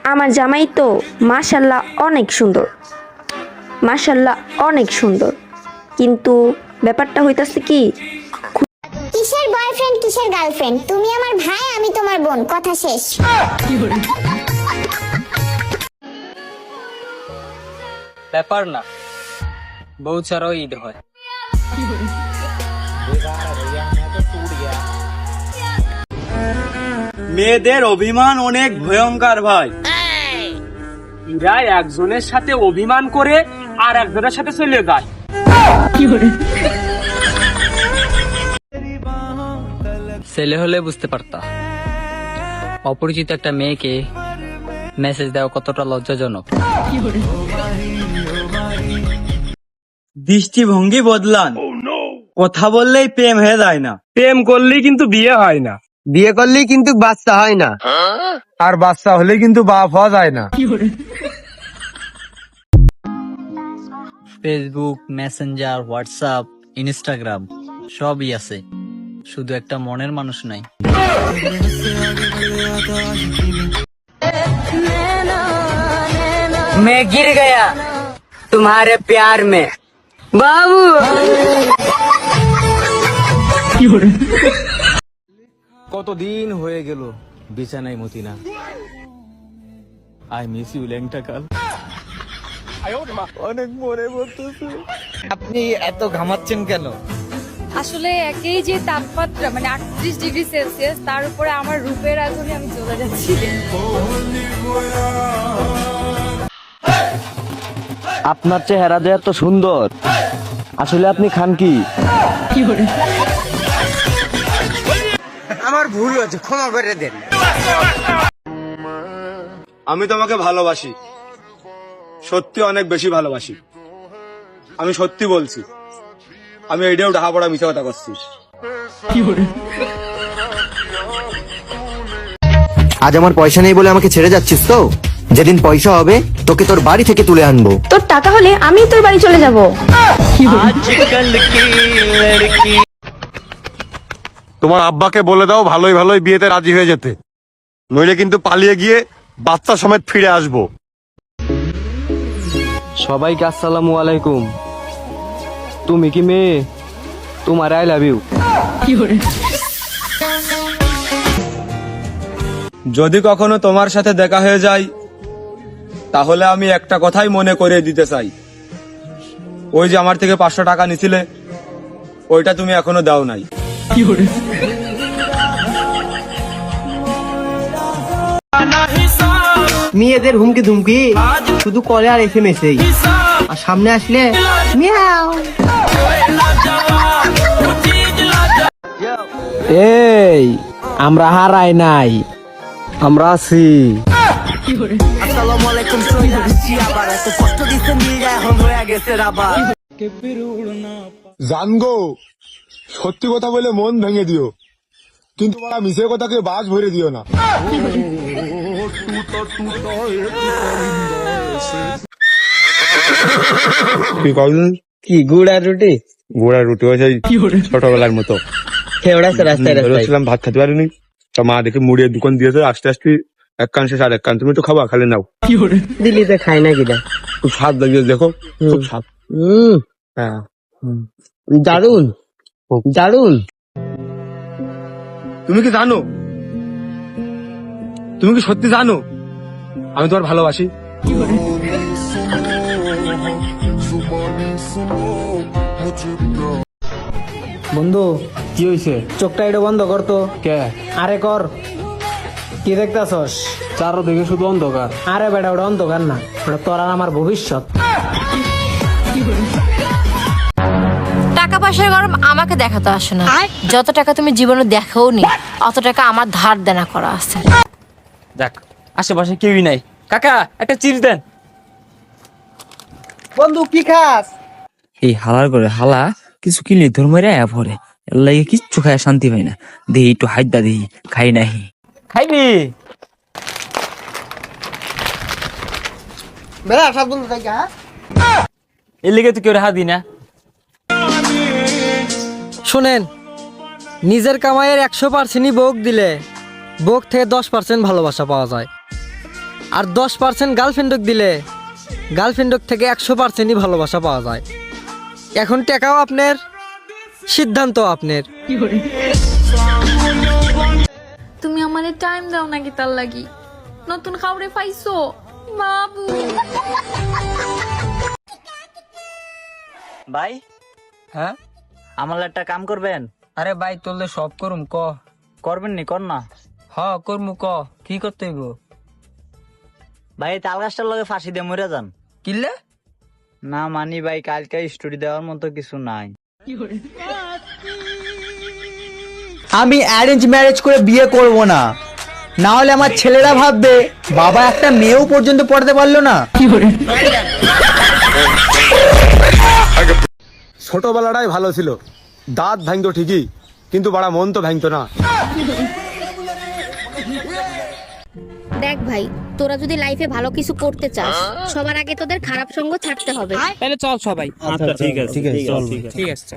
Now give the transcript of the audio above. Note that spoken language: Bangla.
আমার জামাই তো মাশাল্লাহ অনেক সুন্দর, মাশাল্লাহ অনেক সুন্দর, কিন্তু ব্যাপারটা হইতাছে কি, কিসের বয়ফ্রেন্ড কিসের গার্লফ্রেন্ড, তুমি আমার ভাই আমি তোমার বোন, কথা শেষ। ব্যাপার না, বউ ছাড়াও ঈদ হয়। মেয়েদের অভিমান অনেক ভয়ঙ্কর ভাই। এরা একজনের সাথে অভিমান করে আর একজনের সাথে চলে যায়। ছেলে হলে বুঝতে পারতা, অপরিচিত একটা মেয়েকে মেসেজ দেওয়া কতটা লজ্জাজনক। দৃষ্টিভঙ্গি বদলান, কথা বললেই প্রেম হয়ে যায় না, প্রেম করলেই কিন্তু বিয়ে হয় না, বিয়ে করলেই কিন্তু বাচ্চা হয় না, আর বাচ্চা হলেই কিন্তু বাপ হওয়া যায় না। ফেসবুক, মেসেঞ্জার, হোয়াটসঅ্যাপ, ইনস্টাগ্রাম সবই আছে, শুধু একটা মনের মানুষ নাই। मैं गिर गया तुम्हारे प्यार में बाबू। কতদিন হয়ে গেল বিছানায় মতিনা। আই মিস ইউ ল্যাংটা কাল, অনেক মনে পড়তেছে। আপনি এত ঘামাচ্ছেন কেন? আসলে একেই যে তাপমাত্রা মানে 38 ডিগ্রি সেলসিয়াস, তার উপরে আমার রূপের আগুনে আমি চলে যাচ্ছি। আপনার চেহারা যে এত সুন্দর, আসলে আপনি খান কি? আমার ভুল হয়েছে, ক্ষমা করে দেন। আমি তোমাকে ভালোবাসি, সত্যি অনেক বেশি ভালোবাসি। আমি সত্যি বলছি, আমি এইটাও ঢাকা পড়া মিথ্যা কথা করছি। আজ আমার পয়সা নেই বলে আমাকে ছেড়ে যাচ্ছিস তো? যেদিন পয়সা হবে তোকে তোর বাড়ি থেকে তুলে আনবো। তোর টাকা হলে আমি তোর বাড়ি চলে যাব। তোমার আব্বাকে বলে দাও ভালোই ভালোই বিয়েতে রাজি হয়ে যেতে, নইলে কিন্তু পালিয়ে গিয়ে বাচ্চা সমেত ফিরে আসবো। সবাইকে আসসালামু আলাইকুম। তুমি কি মেয়ে? তোমার আই লাভ ইউ। যদি কখনো তোমার সাথে দেখা হয়ে যায়, তাহলে আমি একটা কথাই মনে করে দিতে চাই, ওই যে আমার থেকে 500 টাকা নিছিলে, ওইটা তুমি এখনো দাও নাই। মেয়েদের হুমকি ধুমকি শুধু কলে আর SMS এই, আর সামনে আসলে মিয়াও। এই আমরা হারাই নাই, আমরা আছি। আসসালামু আলাইকুম। আবার এত কষ্ট দিতে মিল যায়, এখন হয়ে গেছে আবার। জানগো, সত্যি কথা বলে মন ভেঙে দিও, কিন্তু বড় মিছে কথাকে বাজ ভরে দিও না। কি গুড়া রুটি? গোড়া রুটি হয়েছে ছোটবেলার মতো। খেওড়াছে রাস্তায় রাস্তায়। বলেছিলাম ভাত খেতে পারিনি, তা মা দেখে মুড়িয়ে দোকান দিয়েছে, আস্তে আস্তে এক কান শেষ আর এক কান, তুমি তো খাবা, খালি নাও। দিল্লিতে খাই না কিনা, খুব স্বাদ লাগিয়েছে, দেখো খুব স্বাদ। হ্যাঁ, দারুন দারুন। তুমি কি জানো, তুমি কি সত্যি জানো আমি তোমার ভালোবাসি? বন্ধু কি হয়েছে? চোখটা এটা বন্ধ করতো। কে? আরে কর, কি দেখতেছস? চারদিকে শুধু অন্ধকার। আরে বেটা, ওটা অন্ধকার না, ওটা তোর আর আমার ভবিষ্যৎ। টাকা পয়সার গরম আমাকে দেখাতে আসে না, যত টাকা তুমি জীবনে দেখোও নি অত টাকা আমার ধার দেনা করা আছে। যাক, আশেপাশে কেউই নাই। কাকা একটা চিপস দেন। বন্ধু কি খাস? এই হালার করে হালা কিছু কিনলে ধর্মের আয়া পরে, এর লাগে কিচ্ছু খায় শান্তি পাই না। দেহি একটু হাইদা দেহি, খাই নাহি। খাইবি? বেড়া সব বন্ধু তাই হ্যাঁ। এর লেগে তো কেউ রেহা দি না। শোনেন, নিজের কামাইয়ের 100% ভোগ দিলে ভোগ থেকে 10% ভালোবাসা পাওয়া যায়। আর 10% গার্লফ্রেন্ডক দিলে গার্লফ্রেন্ডক থেকে 100%ই ভালোবাসা পাওয়া যায়। এখন টাকাও আপনার, সিদ্ধান্ত আপনার। তুমি আমাদের টাইম দাও নাকি তার লাগি নতুন খাউরে পাইছো বাবু। ভাই হ্যাঁ আমার একটা কাম করবেন? আরে ভাই তোলে সব করুম ক। করবেন নি? কর না। হ করমু ক, কি করতে হইব? ভাই তাল গাছটার লগে ফাঁসি দিয়ে মরে যান। কিনলে না মানি ভাই, কালকে স্টোরি দেওয়ার মতো কিছু নাই। আমি অ্যারেঞ্জ ম্যারেজ করে বিয়ে করব না, না হলে আমার ছেলেরা ভাববে বাবা একটা মেয়েও পর্যন্ত পড়তে পারলো না। ছোটবেলাটাই ভালো ছিল, দাঁত ভাঙতো ঠিকই কিন্তু বড় মন তো ভাঙতো না। দেখ ভাই, তোরা যদি লাইফে ভালো কিছু করতে চাস সবার আগে তোদের খারাপ সঙ্গ ছাড়তে হবে। তাহলে চল সবাই। আচ্ছা ঠিক আছে, ঠিক আছে।